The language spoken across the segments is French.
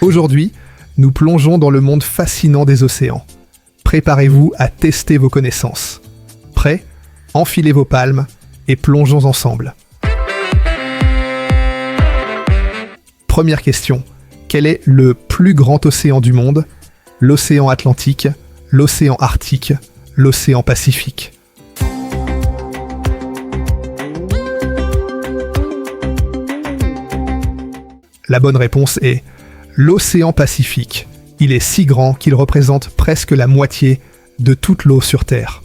Aujourd'hui, nous plongeons dans le monde fascinant des océans. Préparez-vous à tester vos connaissances. Prêts ? Enfilez vos palmes et plongeons ensemble. Première question. Quel est le plus grand océan du monde ? L'océan Atlantique, l'océan Arctique, l'océan Pacifique. La bonne réponse est l'océan Pacifique. Il est si grand qu'il représente presque la moitié de toute l'eau sur Terre.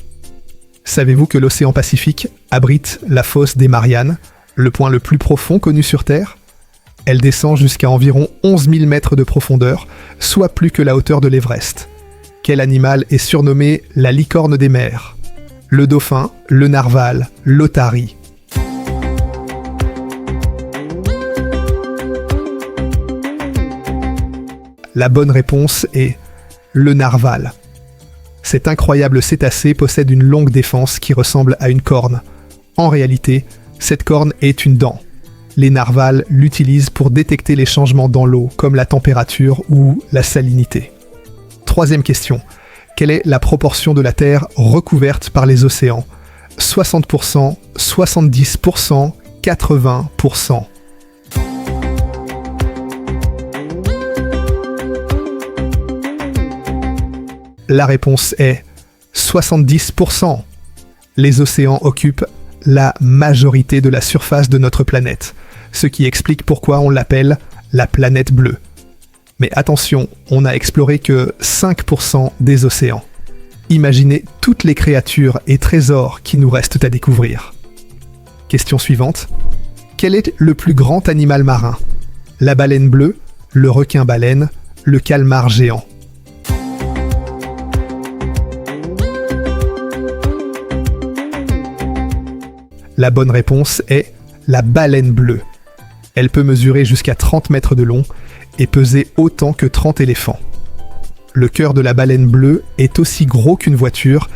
Savez-vous que l'océan Pacifique abrite la fosse des Mariannes, le point le plus profond connu sur Terre ? Elle descend jusqu'à environ 11 000 mètres de profondeur, soit plus que la hauteur de l'Everest. Quel animal est surnommé la licorne des mers ? Le dauphin, le narwal, l'otarie. La bonne réponse est le narwal. Cet incroyable cétacé possède une longue défense qui ressemble à une corne. En réalité, cette corne est une dent. Les narwals l'utilisent pour détecter les changements dans l'eau, comme la température ou la salinité. Troisième question. Quelle est la proportion de la Terre recouverte par les océans ? 60%, 70%, 80%. La réponse est 70%. Les océans occupent la majorité de la surface de notre planète, ce qui explique pourquoi on l'appelle la planète bleue. Mais attention, on n'a exploré que 5% des océans. Imaginez toutes les créatures et trésors qui nous restent à découvrir. Question suivante. Quel est le plus grand animal marin ? La baleine bleue, le requin-baleine, le calmar géant. La bonne réponse est la baleine bleue. Elle peut mesurer jusqu'à 30 mètres de long et peser autant que 30 éléphants. Le cœur de la baleine bleue est aussi gros qu'une voiture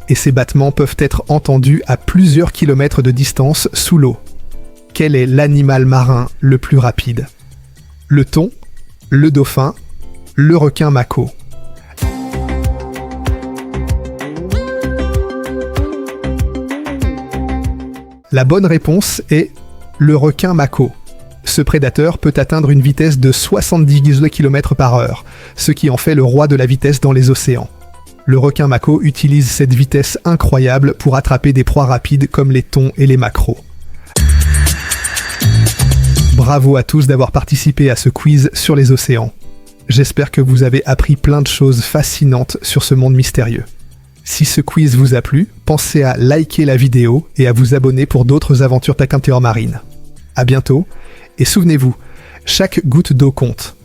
et ses battements peuvent être entendus à plusieurs kilomètres de distance sous l'eau. Quel est l'animal marin le plus rapide ? Le thon, le dauphin, le requin mako. La bonne réponse est le requin mako. Ce prédateur peut atteindre une vitesse de 70 km/h, ce qui en fait le roi de la vitesse dans les océans. Le requin mako utilise cette vitesse incroyable pour attraper des proies rapides comme les thons et les maquereaux. Bravo à tous d'avoir participé à ce quiz sur les océans. J'espère que vous avez appris plein de choses fascinantes sur ce monde mystérieux. Si ce quiz vous a plu, pensez à liker la vidéo et à vous abonner pour d'autres aventures taquintéores marines. À bientôt, et souvenez-vous, chaque goutte d'eau compte.